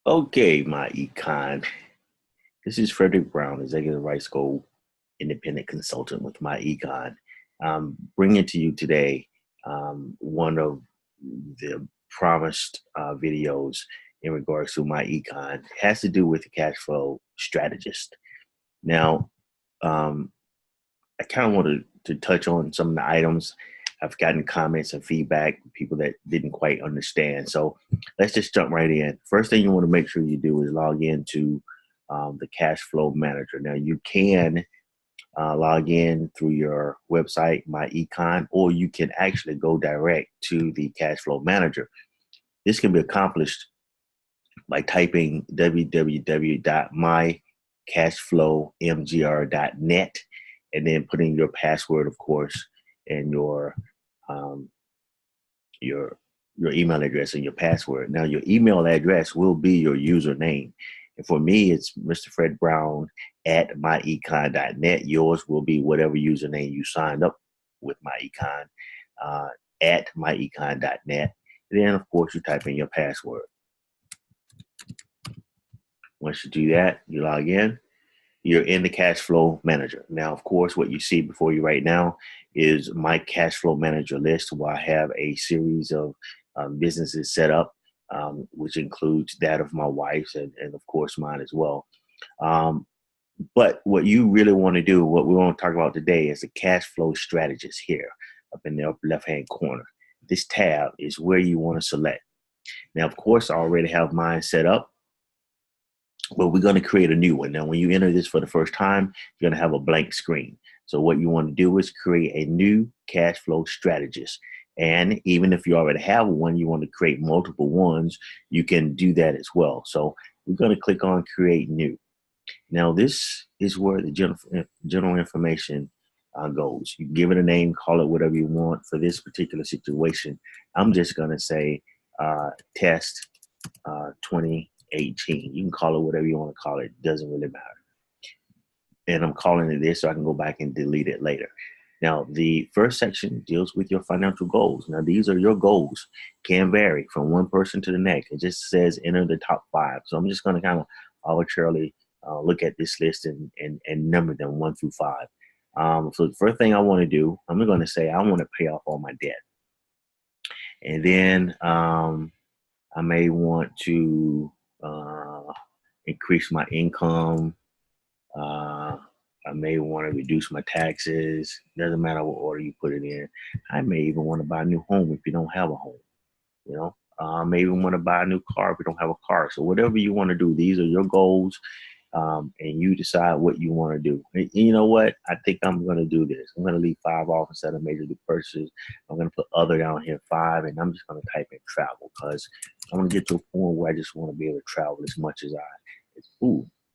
Okay, my econ. This is Frederick Brown, Executive Rights Goal Independent Consultant with my econ. Bringing to you today one of the promised videos in regards to my econ. It has to do with the cash flow strategist. Now, um, I kind of wanted to touch on some of the items. I've gotten comments and feedback, people that didn't quite understand. So let's just jump right in. First thing you want to make sure you do is log into the cash flow manager. Now you can log in through your website, My Econ, or you can actually go direct to the cash flow manager. This can be accomplished by typing www.mycashflowmgr.net and then putting your password, of course, and um, your your email address and your password. Now, your email address will be your username. And for me, it's Mr. Fred Brown at myecon.net. Yours will be whatever username you signed up with myecon uh, at myecon.net. And then, of course, you type in your password. Once you do that, you log in, you're in the cash flow manager. Now, of course, what you see before you right now is my cash flow manager list, where I have a series of businesses set up, which includes that of my wife's and of course, mine as well. Um, but what you really want to do, what we want to talk about today, is the cash flow strategist here up in the upper left-hand corner. This tab is where you want to select. Now, of course, I already have mine set up, but we're going to create a new one. Now, when you enter this for the first time, you're going to have a blank screen. So what you want to do is create a new cash flow strategist. And even if you already have one, you want to create multiple ones, you can do that as well. So we're going to click on create new. Now, this is where the general information goes. You give it a name, call it whatever you want. For this particular situation, I'm just going to say test 2018. You can call it whatever you want to call it. It doesn't really matter. And I'm calling it this so I can go back and delete it later. Now, the first section deals with your financial goals. Now, these are your goals. Can vary from one person to the next. It just says enter the top 5. So I'm just going to kind of arbitrarily look at this list and number them 1 through 5. So the first thing I want to do, I'm going to say I want to pay off all my debt. And then I may want to increase my income. I may want to reduce my taxes. Doesn't matter what order you put it in. I may even want to buy a new home if you don't have a home. You know, I may even want to buy a new car if you don't have a car. So whatever you want to do, these are your goals, and you decide what you want to do. And you know what? I think I'm going to do this. I'm going to leave 5 off instead of major league purchases. I'm going to put other down here 5, and I'm just going to type in travel because I want to get to a point where I just want to be able to travel as much as I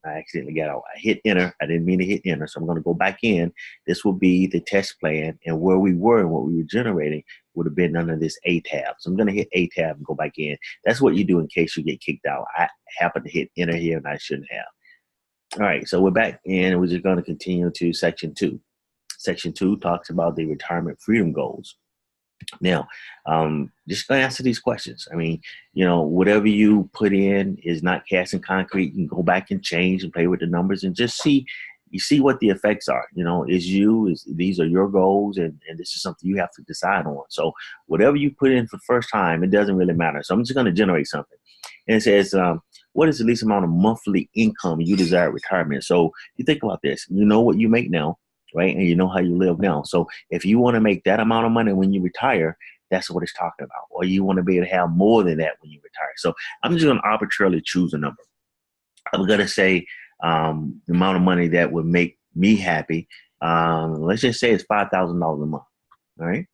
accidentally got out. I hit enter. I didn't mean to hit enter. So I'm going to go back in. This will be the test plan, and where we were and what we were generating would have been under this A tab. So I'm going to hit A tab and go back in. That's what you do in case you get kicked out. I happened to hit enter here and I shouldn't have. All right, so we're back in and we're just going to continue to section 2. Section 2 talks about the retirement freedom goals. Now, just going to answer these questions. I mean, whatever you put in is not cast in concrete. You can go back and change and play with the numbers and just see what the effects are. These are your goals, and this is something you have to decide on. So whatever you put in for the first time, it doesn't really matter. So I'm just going to generate something. And it says, what is the least amount of monthly income you desire at retirement? So you think about this. You know what you make now, right? And you know how you live now. So if you want to make that amount of money when you retire, that's what it's talking about. Or you want to be able to have more than that when you retire. So I'm just going to arbitrarily choose a number. I'm going to say the amount of money that would make me happy. Let's just say it's $5,000 a month. All right.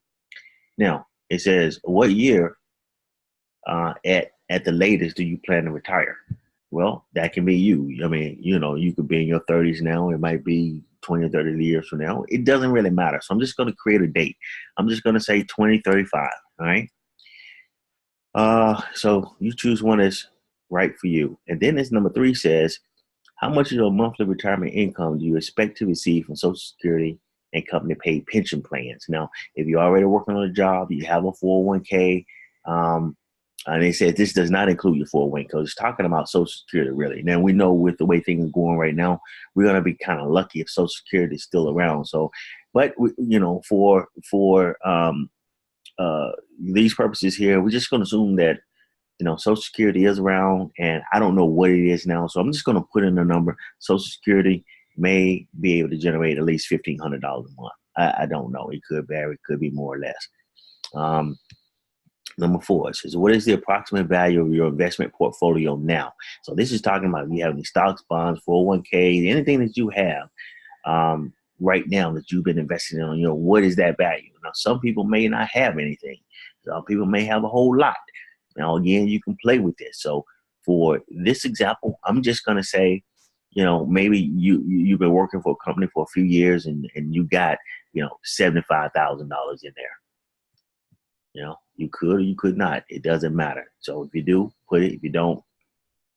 Now it says, what year at the latest do you plan to retire? Well, that can be you. I mean, you could be in your 30s now. It might be 20 or 30 years from now. It doesn't really matter. So I'm just going to create a date. I'm just going to say 2035. All right. So you choose one that's right for you. And then this number 3 says, how much of your monthly retirement income do you expect to receive from Social Security and company paid pension plans? Now, if you're already working on a job, you have a 401k, And they said this does not include your 401 because it's talking about Social Security, really. Now, we know with the way things are going right now, we're going to be kind of lucky if Social Security is still around. So, but, for these purposes here, we're just going to assume that, Social Security is around, and I don't know what it is now. So I'm just going to put in a number. Social Security may be able to generate at least $1,500 a month. I don't know. It could vary. It could be more or less. Number 4, it says, what is the approximate value of your investment portfolio now? So this is talking about if you have any stocks, bonds, 401k, anything that you have right now that you've been investing in, what is that value? Now, some people may not have anything. Some people may have a whole lot. Now, again, you can play with this. So for this example, I'm just going to say, maybe you've been working for a company for a few years and you got, $75,000 in there. You could or you could not. It doesn't matter. So if you do, put it. If you don't,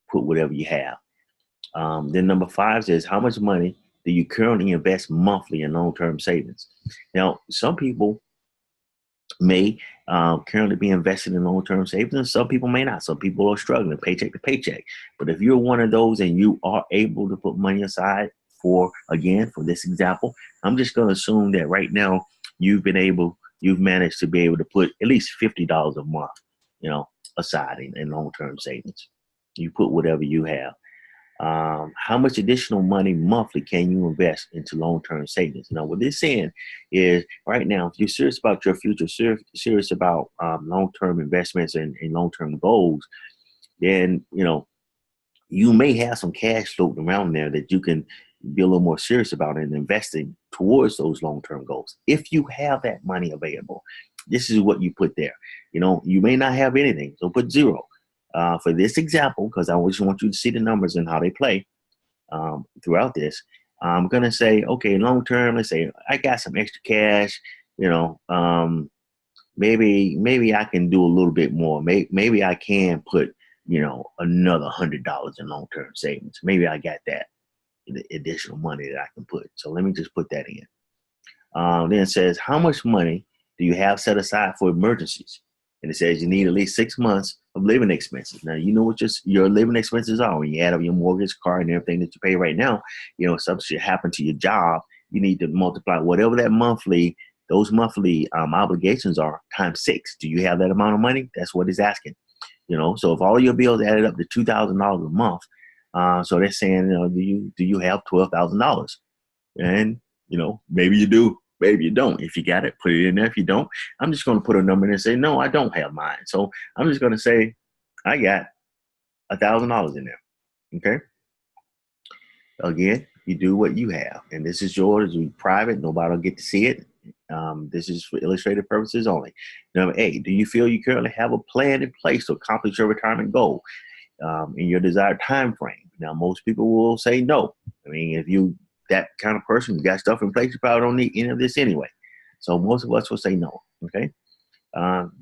put whatever you have. Then number 5 says, how much money do you currently invest monthly in long-term savings? Now, some people may currently be invested in long-term savings, and some people may not. Some people are struggling paycheck to paycheck. But if you're one of those and you are able to put money aside for this example, I'm just going to assume that right now you've managed to be able to put at least $50 a month, aside in long-term savings. You put whatever you have. How much additional money monthly can you invest into long-term savings? Now, what they're saying is right now, if you're serious about your future, serious about long-term investments and long-term goals, then, you may have some cash floating around there that you can be a little more serious about in investing towards those long-term goals. If you have that money available, this is what you put there. You may not have anything, so put 0. For this example, because I just want you to see the numbers and how they play throughout this, I'm going to say, okay, long-term, let's say I got some extra cash, maybe I can do a little bit more. Maybe I can put, another $100 in long-term savings. Maybe I got that additional money that I can put. So let me just put that in. Then it says, how much money do you have set aside for emergencies? And it says you need at least 6 months of living expenses. Now, you know what your living expenses are when you add up your mortgage, car, and everything that you pay right now. Something should happen to your job. You need to multiply whatever those monthly obligations are times 6. Do you have that amount of money? That's what it's asking. So if all your bills added up to $2,000 a month, so they're saying, do you have $12,000? And, maybe you do, maybe you don't. If you got it, put it in there. If you don't, I'm just going to put a number in and say, no, I don't have mine. So I'm just going to say, I got $1,000 in there. Okay. Again, you do what you have. And this is yours. It's private. Nobody will get to see it. This is for illustrative purposes only. Number 8, do you feel you currently have a plan in place to accomplish your retirement goal in your desired time frame? Now, most people will say no. I mean, if you that kind of person, you got stuff in place, you probably don't need any of this anyway. So most of us will say no. Okay.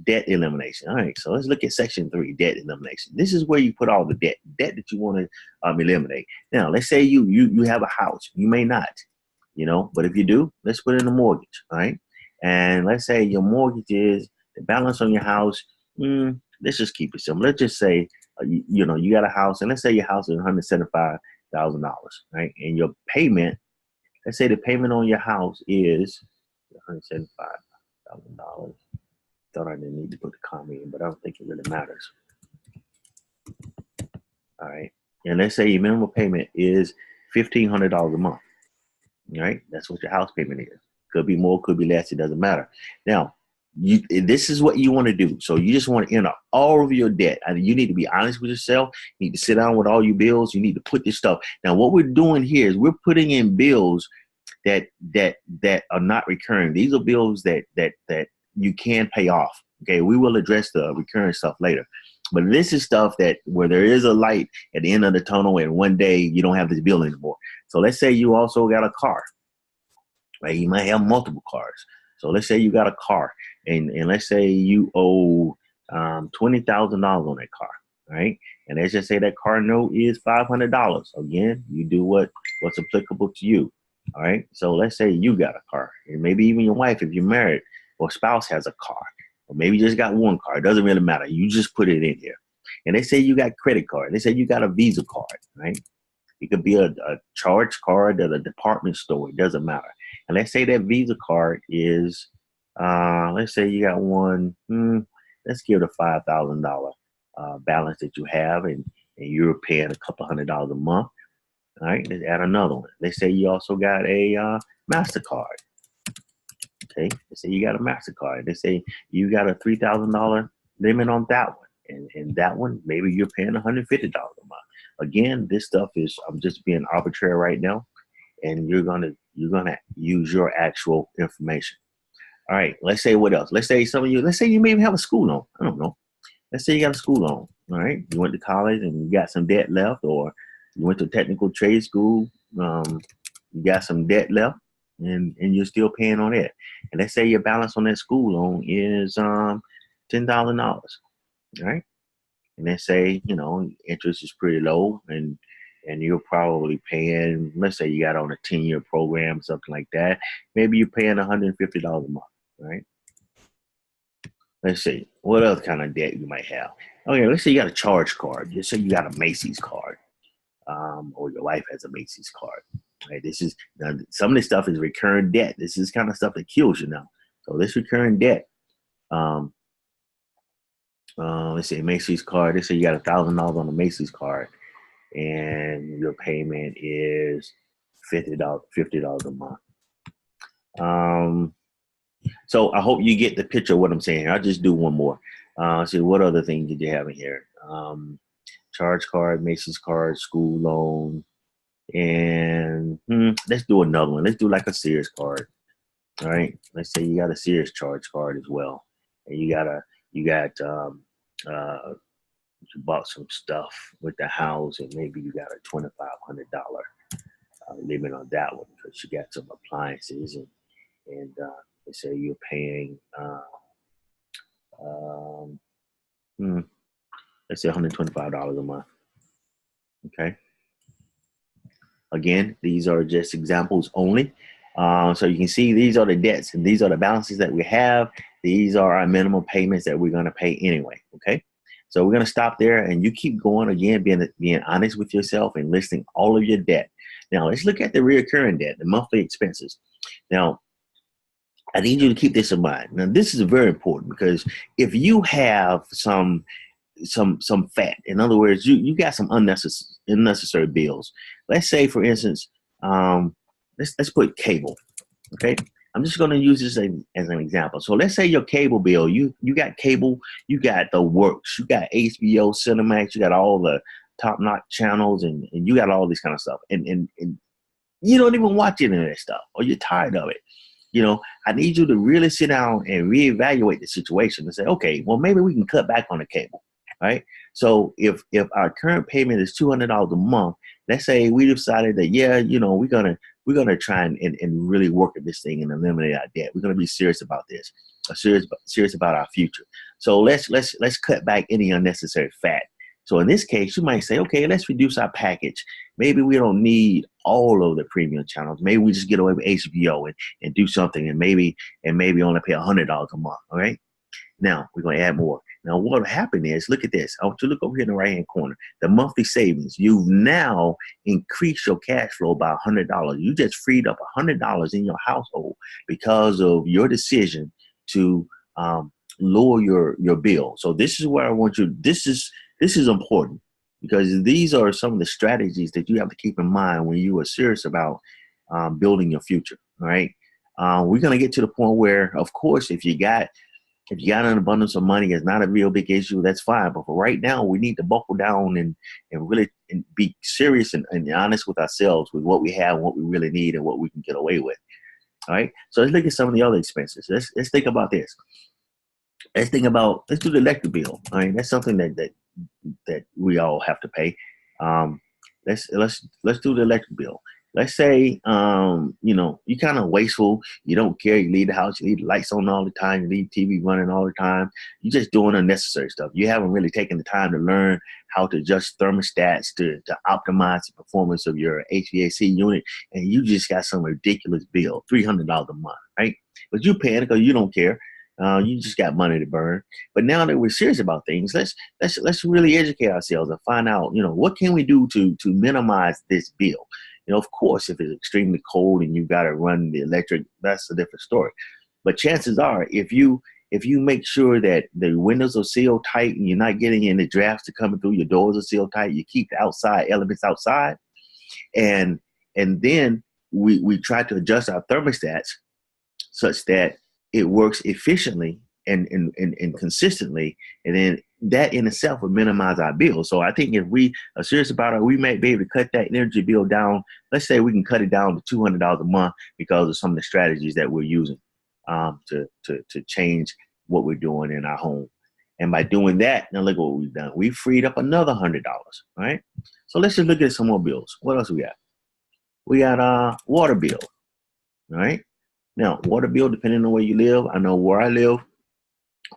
Debt elimination. All right. So let's look at section 3, debt elimination. This is where you put all the debt that you want to eliminate. Now, let's say you have a house. You may not, but if you do, let's put in a mortgage. All right. And let's say your mortgage is the balance on your house. Let's just keep it simple. Let's just say, you got a house, and let's say your house is $175,000, right? And your payment, let's say the payment on your house is $175,000. Thought I didn't need to put the comma in, but I don't think it really matters. All right. And let's say your minimum payment is $1,500 a month. All right. That's what your house payment is. Could be more, could be less. It doesn't matter. Now, this is what you want to do. So you just want to enter all of your debt. I mean, you need to be honest with yourself. You need to sit down with all your bills. You need to put this stuff. Now, what we're doing here is we're putting in bills that are not recurring. These are bills that you can pay off. Okay, we will address the recurring stuff later. But this is stuff that where there is a light at the end of the tunnel, and one day you don't have this bill anymore. So let's say you also got a car. Right? You might have multiple cars. So let's say you got a car, and let's say you owe $20,000 on that car, right? And let's just say that car note is $500. Again, you do what's applicable to you. All right. So let's say you got a car, and maybe even your wife, if you're married, or spouse has a car. or maybe you just got one card. It doesn't really matter. You just put it in here. And they say you got credit card. They say you got a Visa card, right? It could be a charge card at a department store. It doesn't matter. And let's say that Visa card is, let's say you got one, let's give it a $5,000 balance that you have, and you're paying a couple $100 a month. All right, let's add another one. Let's say you also got a MasterCard. Okay, let's say you got a MasterCard. They say you got a $3,000 limit on that one. And that one, maybe you're paying $150 a month. Again, this stuff is, I'm just being arbitrary right now, and you're gonna use your actual information. All right, let's say what else? Let's say let's say you maybe have a school loan. I don't know. Let's say you got a school loan. All right, you went to college and you got some debt left, or you went to a technical trade school, you got some debt left, and you're still paying on it. And let's say your balance on that school loan is $10,000. Right? And they say, interest is pretty low, and you're probably paying, let's say you got on a 10-year program, something like that. Maybe you're paying $150 a month, right? Let's see, what other kind of debt you might have? Okay, let's say you got a charge card. Let's say you got a Macy's card, or your wife has a Macy's card. Right? This is, now, some of this stuff is recurring debt. This is kind of stuff that kills you now. So this recurring debt, let's say Macy's card. Let's say you got $1,000 on a Macy's card, and your payment is $50 a month. So I hope you get the picture of what I'm saying here. I'll just do one more. Let's see, what other thing did you have in here? Charge card, Macy's card, school loan, and let's do another one. Let's do like a Sears card. All right. Let's say you got a Sears charge card as well, and you bought some stuff with the house, and maybe you got a $2,500 limit on that one because you got some appliances, and let's say you're paying let's say $125 a month. Okay. Again, these are just examples only. So you can see these are the debts, and these are the balances that we have. These are our minimum payments that we're going to pay anyway. Okay. So we're going to stop there, and you keep going, again, being honest with yourself and listing all of your debt. Now let's look at the recurring debt, the monthly expenses. Now, I need you to keep this in mind. Now, this is very important, because if you have some fat, in other words, you got some unnecessary bills. Let's say, for instance, let's put cable. Okay, I'm just going to use this as an example. So let's say your cable bill, you got cable, you got the works, you got HBO, Cinemax, you got all the top-notch channels, and you got all this kind of stuff, and you don't even watch any of that stuff, or you're tired of it. I need you to really sit down and reevaluate the situation and say, okay, well, maybe we can cut back on the cable, right? So if our current payment is $200 a month, let's say we decided that, yeah, we're gonna try and really work at this thing and eliminate our debt. We're gonna be serious about this, serious about our future. So let's cut back any unnecessary fat. So in this case, you might say, okay, let's reduce our package. Maybe we don't need all of the premium channels. Maybe we just get away with HBO and do something, and maybe only pay $100 a month. All right. Now we're going to add more. Now what will happen is, look at this. I want you to look over here in the right-hand corner. The monthly savings. You've now increased your cash flow by $100. You just freed up $100 in your household because of your decision to lower your bill. So this is where I want you. This is important, because these are some of the strategies that you have to keep in mind when you are serious about building your future. All right. We're going to get to the point where, of course, if you got an abundance of money, it's not a real big issue. That's fine. But for right now, we need to buckle down and really be serious and honest with ourselves, with what we have, what we really need, and what we can get away with. All right. So let's look at some of the other expenses. Let's think about this. Let's do the electric bill. I mean, that's something that we all have to pay. Let's do the electric bill. Let's say, you're kind of wasteful. You don't care. You leave the house. You leave the lights on all the time. You leave TV running all the time. You're just doing unnecessary stuff. You haven't really taken the time to learn how to adjust thermostats to optimize the performance of your HVAC unit. And you just got some ridiculous bill, $300 a month, right? But you're paying it because you don't care. You just got money to burn. But now that we're serious about things, let's really educate ourselves and find out, what can we do to minimize this bill. Of course, if it's extremely cold and you got to run the electric, that's a different story. But chances are, if you make sure that the windows are sealed tight and you're not getting any drafts to coming through, your doors are sealed tight, you keep the outside elements outside, and then we try to adjust our thermostats such that it works efficiently and consistently, and then that in itself will minimize our bill. So I think if we are serious about it, we may be able to cut that energy bill down. Let's say we can cut it down to $200 a month because of some of the strategies that we're using to change what we're doing in our home. And by doing that, now look what we've done. We freed up another $100, right? So let's just look at some more bills. What else we got? We got water bill, right? Now, water bill, depending on where you live, I know where I live,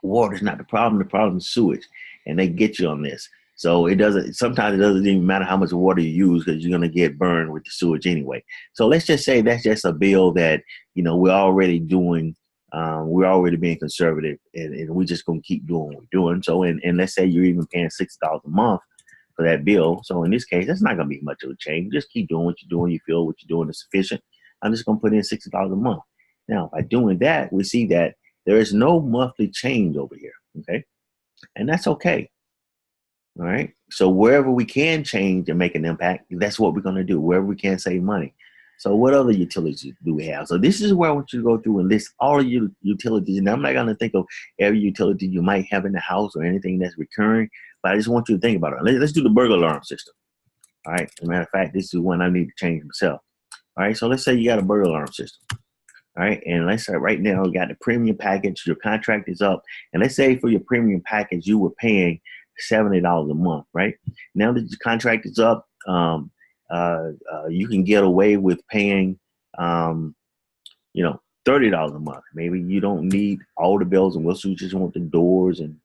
water is not the problem. The problem is sewage, and they get you on this. So sometimes it doesn't even matter how much water you use because you're going to get burned with the sewage anyway. So let's just say that's just a bill that, we're already doing. We're already being conservative, and we're just going to keep doing what we're doing. So, and let's say you're even paying $6 a month for that bill. So in this case, that's not going to be much of a change. Just keep doing what you're doing. You feel what you're doing is sufficient. I'm just going to put in $60 a month. Now, by doing that, we see that there is no monthly change over here, okay? And that's okay, all right? So wherever we can change and make an impact, that's what we're going to do, wherever we can save money. So what other utilities do we have? So this is where I want you to go through and list all of your utilities. And I'm not going to think of every utility you might have in the house or anything that's recurring, but I just want you to think about it. Let's do the burglar alarm system, all right? As a matter of fact, this is one I need to change myself. All right, so let's say you got a burglar alarm system. All right, and let's say right now you got the premium package, your contract is up, and let's say for your premium package you were paying $70 a month, right? Now that your contract is up, you can get away with paying, $30 a month. Maybe you don't need all the bells and whistles; you just want the doors and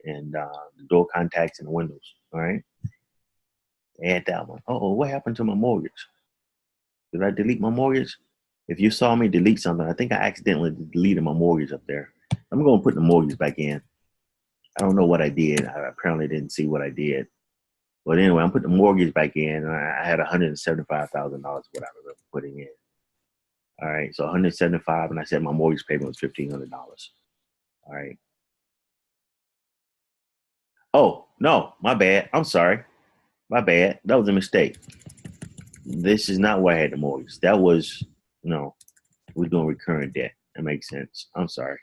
the door contacts and the windows. All right, add that one. Oh, what happened to my mortgage? Did I delete my mortgage? If you saw me delete something, I think I accidentally deleted my mortgage up there. I'm going to put the mortgage back in. I don't know what I did. I apparently didn't see what I did. But anyway, I'm putting the mortgage back in. I had $175,000 what I remember putting in. All right, so 175, and I said my mortgage payment was $1,500. All right. Oh, no, my bad. I'm sorry. My bad. That was a mistake. This is not where I had the mortgage. That was, no, we're doing recurring debt. That makes sense. I'm sorry.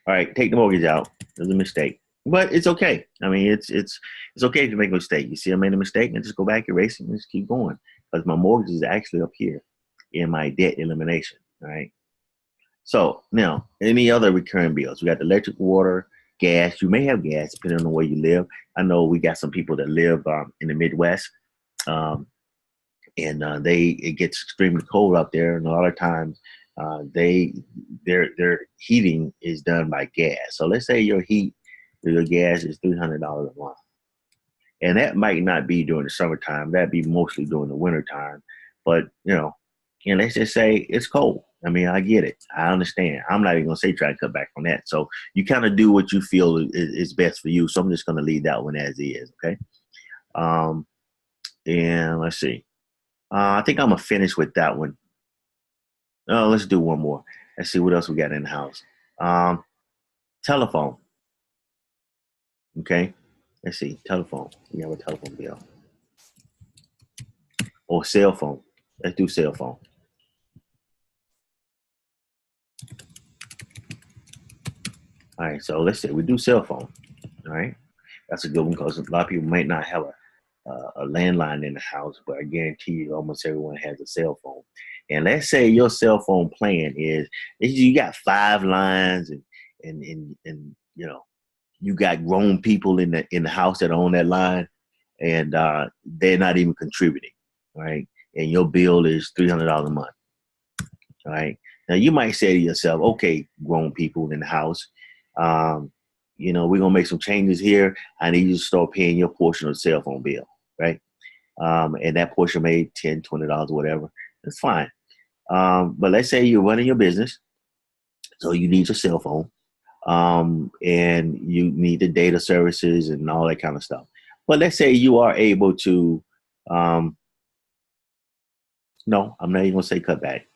All right, take the mortgage out. There's a mistake, but it's okay. I mean, it's okay to make a mistake. You see, I made a mistake, and just go back, erase it, and just keep going because my mortgage is actually up here in my debt elimination. All right. So now, any other recurring bills? We got the electric, water, gas. You may have gas depending on where you live. I know we got some people that live in the Midwest. And it gets extremely cold out there, and a lot of times their heating is done by gas. So let's say your gas is $300 a month, and that might not be during the summertime. That'd be mostly during the wintertime. But and let's just say it's cold. I mean, I get it. I understand. I'm not even gonna say try to cut back on that. So you kind of do what you feel is best for you. So I'm just gonna leave that one as is. Okay. And let's see. I think I'm gonna finish with that one. Oh, let's do one more. Let's see what else we got in the house. Telephone. Okay. Let's see. Telephone. We have a telephone bill. Or cell phone. Let's do cell phone. All right. So let's say we do cell phone. All right. That's a good one because a lot of people might not have a landline in the house, but I guarantee you almost everyone has a cell phone. And let's say your cell phone plan is you got 5 lines and you got grown people in the house that are on that line, and they're not even contributing, right? And your bill is $300 a month, all right? Now you might say to yourself, okay, grown people in the house, we're gonna make some changes here. I need you to start paying your portion of the cell phone bill, right? And that portion may $10, $20 or whatever. That's fine. But let's say you're running your business, so you need your cell phone. and you need the data services and all that kind of stuff. But let's say you are able to, um, no, I'm not even gonna say cut back.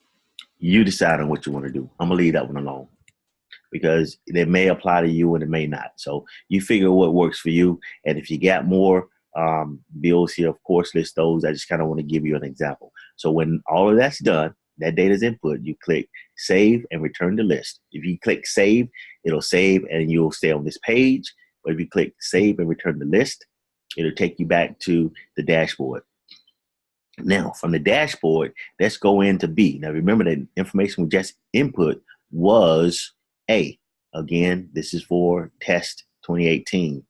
You decide on what you want to do. I'm gonna leave that one alone because it may apply to you and it may not. So you figure what works for you. And if you got more bills here, of course, list those. I just kind of want to give you an example. So when all of that's done, that data is input, you click save and return to list. If you click save, it'll save and you'll stay on this page. But if you click save and return to list, it'll take you back to the dashboard. Now, from the dashboard, let's go into B. Now, remember that information we just input was A. Again, this is for test 2018.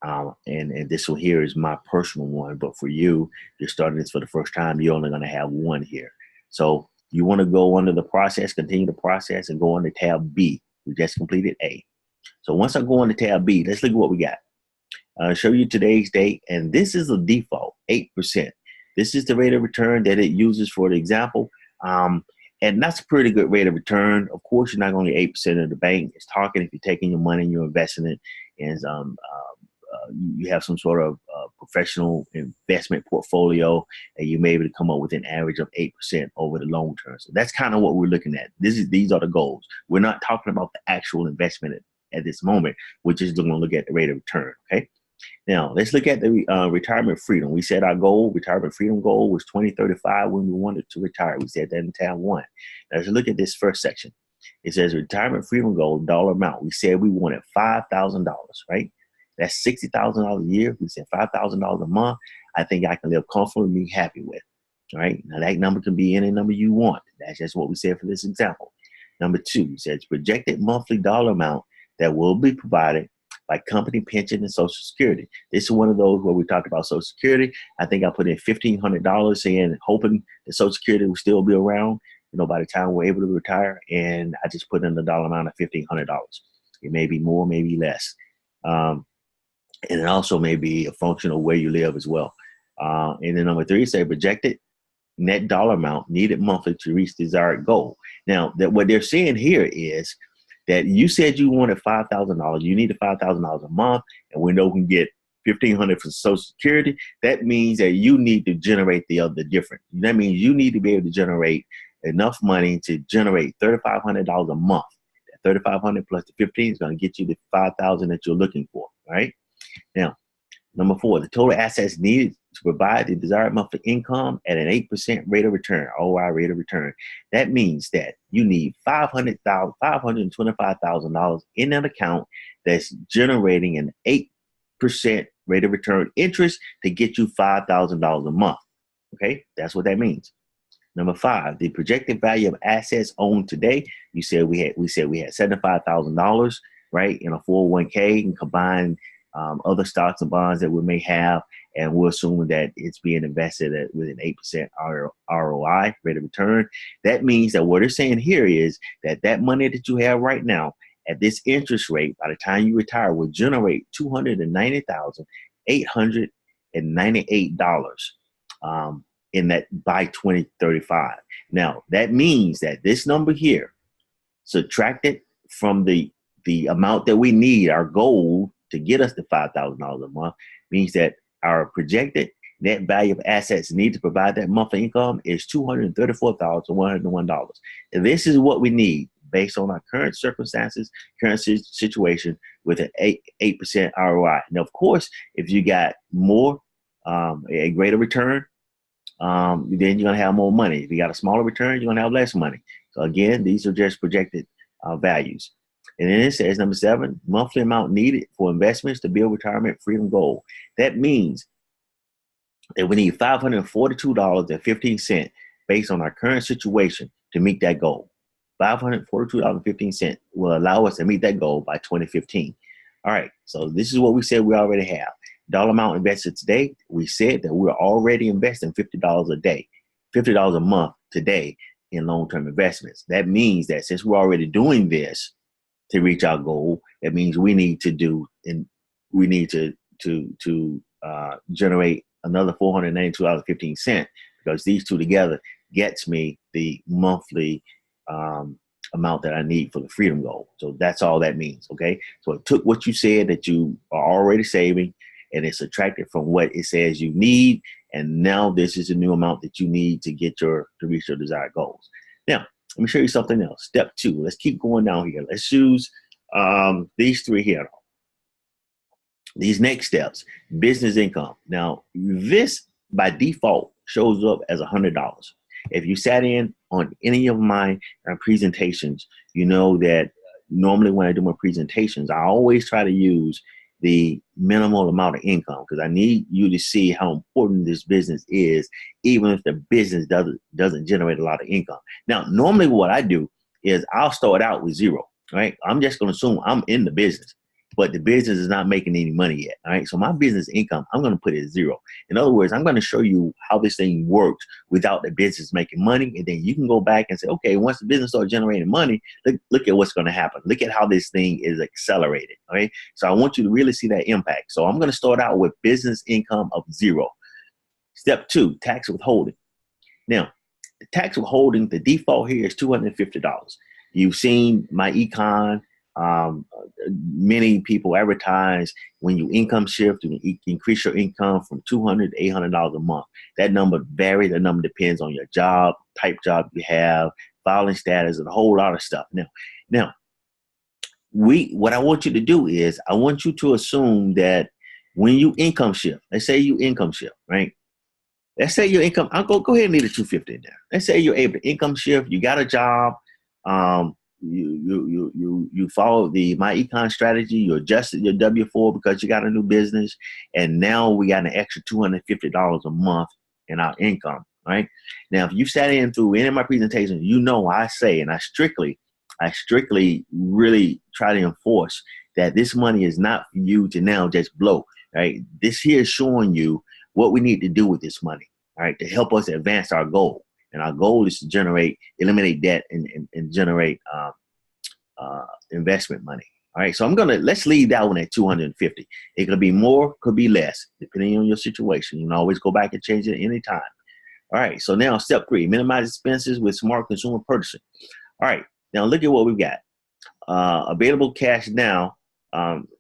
And this one here is my personal one. But for you, you're starting this for the first time, you're only going to have one here. So you want to go under the process, continue the process, and go under tab B. We just completed A. So once I go under tab B, let's look at what we got. Show you today's date, and this is the default, 8%. This is the rate of return that it uses for the example. And that's a pretty good rate of return. Of course, you're not going to get 8% of the bank. It's talking if you're taking your money and you're investing it, and you have some sort of professional investment portfolio, and you may be able to come up with an average of 8% over the long term. So that's kind of what we're looking at. These are the goals. We're not talking about the actual investment at this moment. We're just going to look at the rate of return. Okay. Now, let's look at the retirement freedom. We said our goal, retirement freedom goal, was 2035 when we wanted to retire. We said that in tab 1. Now, let's look at this first section. It says retirement freedom goal, dollar amount. We said we wanted $5,000, right? That's $60,000 a year. We said $5,000 a month. I think I can live comfortably and be happy with. All right. Now, that number can be any number you want. That's just what we said for this example. Number 2 says projected monthly dollar amount that will be provided by company pension and Social Security. This is one of those where we talked about Social Security. I think I put in $1,500 saying, hoping that Social Security will still be around, by the time we're able to retire. And I just put in the dollar amount of $1,500. It may be more, maybe less. And it also may be a function of where you live as well. And then number 3 say projected net dollar amount needed monthly to reach desired goal. Now, that what they're saying here is that you said you wanted $5,000, you needed $5,000 a month, and we know we can get $1,500 for Social Security. That means that you need to generate the other difference. That means you need to be able to generate enough money to generate $3,500 a month. That $3,500 plus the 15 is going to get you the $5,000 that you're looking for. All right. Now, number 4, the total assets needed to provide the desired monthly income at an 8% rate of return, OI rate of return. That means that you need $525,000 in an account that's generating an 8% rate of return interest to get you $5,000 a month. Okay, that's what that means. Number 5, the projected value of assets owned today. We said we had $75,000, right, in a 401k and combined other stocks and bonds that we may have, and we're assuming that it's being invested with an 8% ROI, rate of return. That means that what they're saying here is that money that you have right now at this interest rate, by the time you retire, will generate $290,898 in that by 2035. Now, that means that this number here, subtracted from the amount that we need, our goal to get us to $5,000 a month, means that our projected net value of assets needed to provide that monthly income is $234,101. And this is what we need based on our current circumstances, current situation, with an 8% ROI. Now, of course, if you got more, a greater return, then you're going to have more money. If you got a smaller return, you're going to have less money. So again, these are just projected values. And then it says, number 7, monthly amount needed for investments to build retirement freedom goal. That means that we need $542.15 based on our current situation to meet that goal. $542.15 will allow us to meet that goal by 2015. All right, so this is what we said we already have. Dollar amount invested today, we said that we're already investing $50 a day, $50 a month today in long-term investments. That means that since we're already doing this to reach our goal, that means we need to generate another $492.15, because these two together gets me the monthly amount that I need for the freedom goal. So that's all that means. Okay. So it took what you said that you are already saving and it's subtracted from what it says you need. And now this is a new amount that you need to reach your desired goals. Now, let me show you something else. Step 2. Let's keep going down here. Let's use these 3 here. These next steps, business income. Now, this by default shows up as $100. If you sat in on any of my presentations, you know that normally when I do my presentations, I always try to use the minimal amount of income because I need you to see how important this business is, even if the business doesn't generate a lot of income. Now, normally what I do is I'll start out with 0, right? I'm just going to assume I'm in the business, but the business is not making any money yet, all right? So my business income, I'm going to put it at 0. In other words, I'm going to show you how this thing works without the business making money, and then you can go back and say, okay, once the business starts generating money, look at what's going to happen. Look at how this thing is accelerated, all right? So I want you to really see that impact. So I'm going to start out with business income of 0. Step 2, tax withholding. Now, the tax withholding, the default here is $250. You've seen my econ. Many people advertise when you income shift, you increase your income from $200 to $800 a month. That number varies. That number depends on your job, type job you have, filing status, and a whole lot of stuff. Now, what I want you to do is I want you to assume that when you income shift, let's say you income shift, right? Let's say your income, I'll go ahead and leave the 250 in there. Let's say you're able to income shift, you got a job, you follow my econ strategy, you adjusted your W-4 because you got a new business, and now we got an extra $250 a month in our income, right? Now, if you sat in through any of my presentations, you know I say, and I strictly really try to enforce that this money is not for you to now just blow, right? This here is showing you what we need to do with this money, all right, to help us advance our goal. And our goal is to eliminate debt and generate investment money. All right, so let's leave that one at 250. It could be more, could be less, depending on your situation. You can always go back and change it at any time. All right, so now step 3, minimize expenses with smart consumer purchasing. All right, now look at what we've got. Available cash now,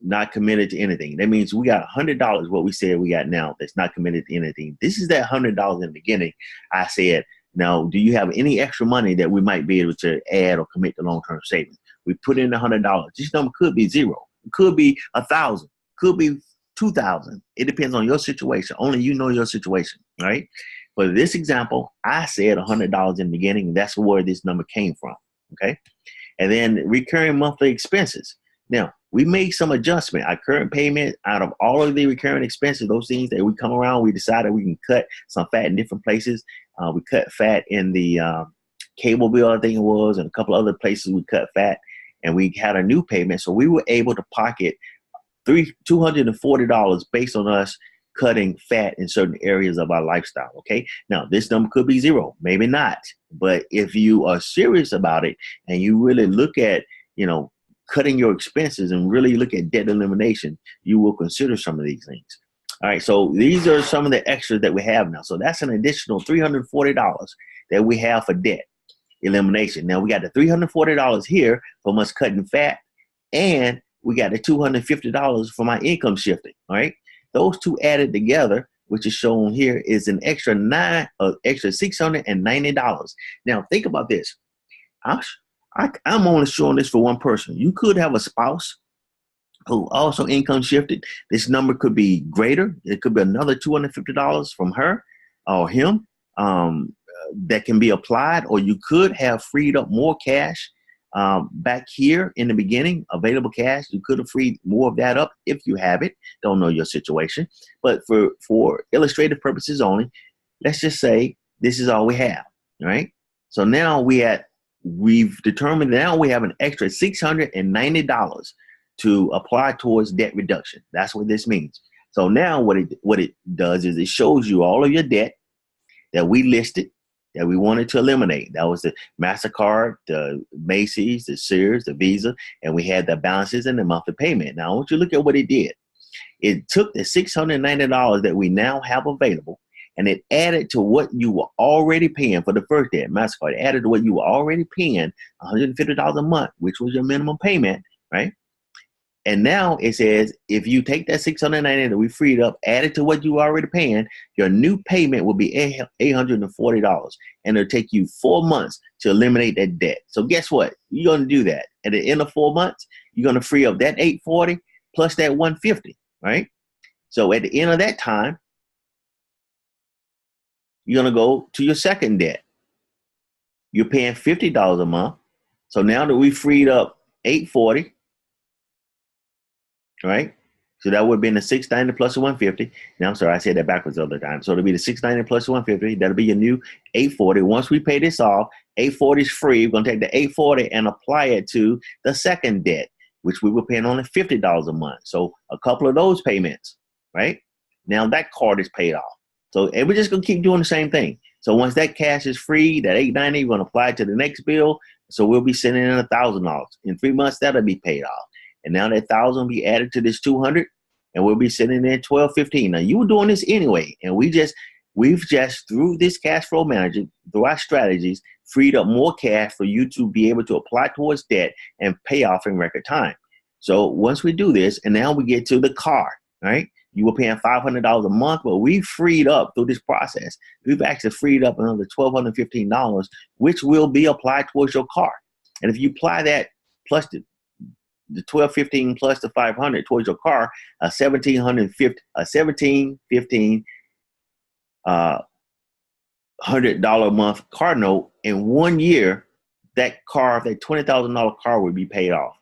not committed to anything. That means we got $100, what we said we got now, that's not committed to anything. This is that $100 in the beginning. I said, now, do you have any extra money that we might be able to add or commit to long-term savings? We put in $100. This number could be 0. It could be 1,000. Could be 2,000. It depends on your situation. Only you know your situation, right? For this example, I said $100 in the beginning, and that's where this number came from, okay? And then recurring monthly expenses. Now, we made some adjustment. Our current payment out of all of the recurring expenses, those things that we come around, we decided we can cut some fat in different places. We cut fat in the cable bill, I think it was, and a couple other places we cut fat, and we had a new payment. So we were able to pocket $240 based on us cutting fat in certain areas of our lifestyle, okay? Now, this number could be 0, maybe not. But if you are serious about it and you really look at, cutting your expenses and really look at debt elimination, you will consider some of these things. All right, so these are some of the extras that we have now. So that's an additional $340 that we have for debt elimination. Now we got the $340 here from us cutting fat, and we got the $250 for my income shifting. All right, those two added together, which is shown here, is an extra $690. Now think about this. I'm only showing this for one person. You could have a spouse who also income shifted. This number could be greater. It could be another $250 from her or him that can be applied, or you could have freed up more cash back here in the beginning, available cash. You could have freed more of that up if you have it. Don't know your situation, but for illustrative purposes only, let's just say this is all we have, right? So now we've determined now we have an extra $690 to apply towards debt reduction. That's what this means. So now what it does is it shows you all of your debt that we listed that we wanted to eliminate. That was the MasterCard, the Macy's, the Sears, the Visa, and we had the balances and the monthly payment. Now I want you to look at what it did. It took the $690 that we now have available, and it added to what you were already paying for the first debt, MasterCard. It added to what you were already paying, $150 a month, which was your minimum payment, right? And now it says, if you take that $690 that we freed up, add it to what you were already paying, your new payment will be $840. And it'll take you 4 months to eliminate that debt. So guess what? You're going to do that. At the end of 4 months, you're going to free up that $840 plus that $150, right? So at the end of that time, you're going to go to your second debt. You're paying $50 a month. So now that we freed up $840, right? So that would have been the $690 plus the $150. Now, I'm sorry, I said that backwards the other time. So it'll be the $690 plus the $150. That'll be your new $840. Once we pay this off, $840 is free. We're going to take the $840 and apply it to the second debt, which we were paying only $50 a month. So a couple of those payments, right? Now that card is paid off. So, and we're just going to keep doing the same thing. So once that cash is free, that $890, we're going to apply it to the next bill. So we'll be sending in $1,000. In 3 months, that'll be paid off. And now that $1,000 will be added to this $200, and we'll be sitting in $1,215. Now you were doing this anyway, and we've just through this cash flow manager, through our strategies, freed up more cash for you to be able to apply towards debt and pay off in record time. So once we do this, and now we get to the car, right? You were paying $500 a month, but we freed up through this process. We've actually freed up another $1,215, which will be applied towards your car. And if you apply that plus the $1,215 plus the $500 towards your car, a $1,715 $100 a month car note, in 1 year, that $20,000 car would be paid off.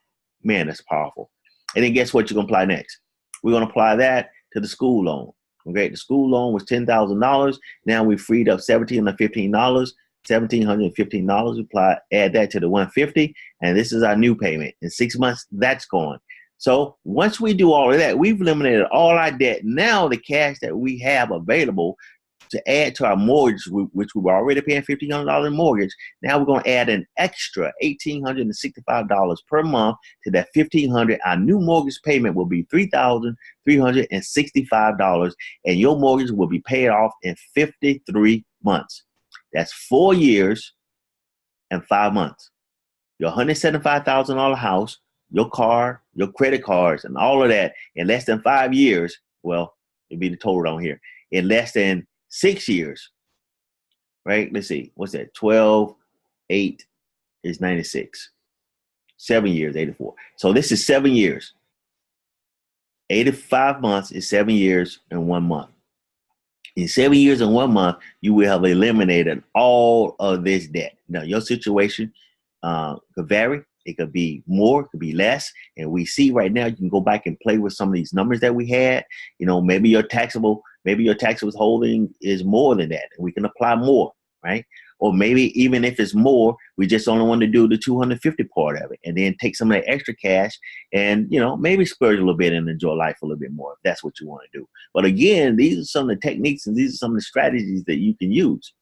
Man, that's powerful. And then guess what you're going to apply next? We're going to apply that to the school loan. Okay, the school loan was $10,000. Now we freed up $1,715. $1,715, add that to the $150, and this is our new payment. In 6 months, that's gone. So once we do all of that, we've eliminated all our debt. Now the cash that we have available to add to our mortgage, which we were already paying $1,500 in mortgage, now we're going to add an extra $1,865 per month to that $1,500. Our new mortgage payment will be $3,365, and your mortgage will be paid off in 53 months. That's 4 years and 5 months. Your $175,000 house, your car, your credit cards, and all of that in less than 5 years. Well, it'd be the total on here. In less than 6 years, right? Let's see. What's that? 12, 8 is 96. 7 years, 84. So this is 7 years. 85 months is 7 years and 1 month. In 7 years and 1 month, you will have eliminated all of this debt. Now, your situation could vary. It could be more, it could be less. And we see right now, you can go back and play with some of these numbers that we had. You know, maybe your taxable withholding is more than that, and we can apply more, right? Or maybe even if it's more, we just only want to do the 250 part of it, and then take some of that extra cash and, you know, maybe splurge a little bit and enjoy life a little bit more if that's what you want to do. But again, these are some of the techniques and these are some of the strategies that you can use,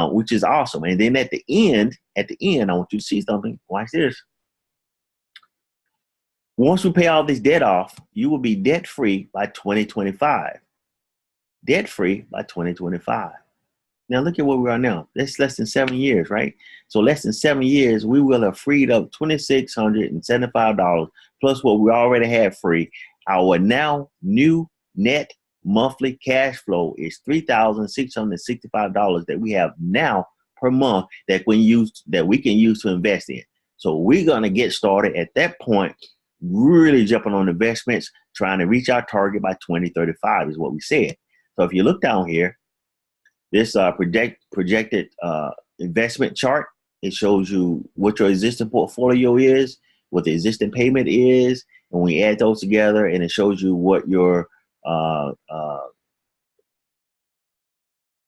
which is awesome. And then at the end, I want you to see something. Watch this. Once we pay all this debt off, you will be debt-free by 2025. Debt-free by 2025. Now look at where we are now. That's less than 7 years, right? So less than 7 years, we will have freed up $2,675 plus what we already had free. Our now new net monthly cash flow is $3,665 that we have now per month that we can use to invest in. So we're gonna get started at that point, really jumping on investments, trying to reach our target by 2035 is what we said. So if you look down here, this projected investment chart, it shows you what your existing portfolio is, what the existing payment is, and we add those together, and it shows you what your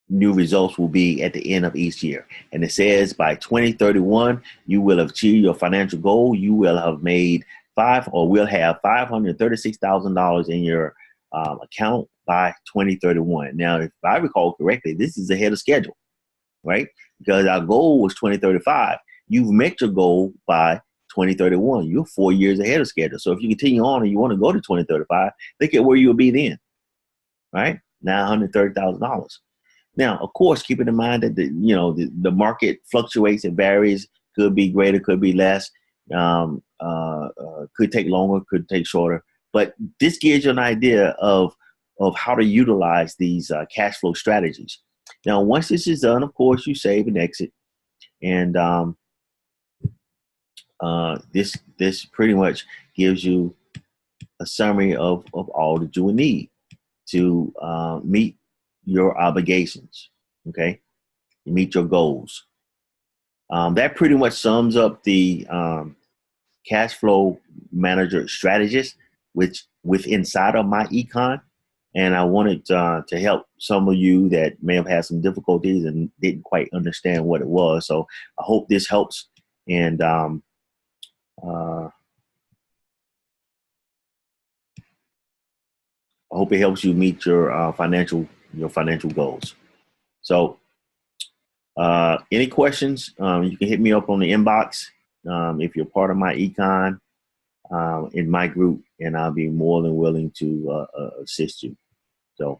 new results will be at the end of each year. And it says by 2031, you will have achieved your financial goal. You will have made will have $536,000 in your account by 2031. Now, if I recall correctly, this is ahead of schedule, right? Because our goal was 2035. You've met your goal by 2031. You're 4 years ahead of schedule. So if you continue on and you want to go to 2035, look at where you'll be then, right? $930,000. Now, of course, keeping in mind that the market fluctuates, it varies, could be greater, could be less, could take longer, could take shorter. But this gives you an idea of how to utilize these cash flow strategies. Now, once this is done, of course, you save and exit, and this pretty much gives you a summary of all that you would need to meet your obligations. Okay, meet your goals. That pretty much sums up the cash flow manager strategist, which with inside of my econ. And I wanted to help some of you that may have had some difficulties and didn't quite understand what it was. So I hope this helps. And I hope it helps you meet your financial goals. So any questions, you can hit me up on the inbox if you're part of my econ in my group, and I'll be more than willing to assist you. So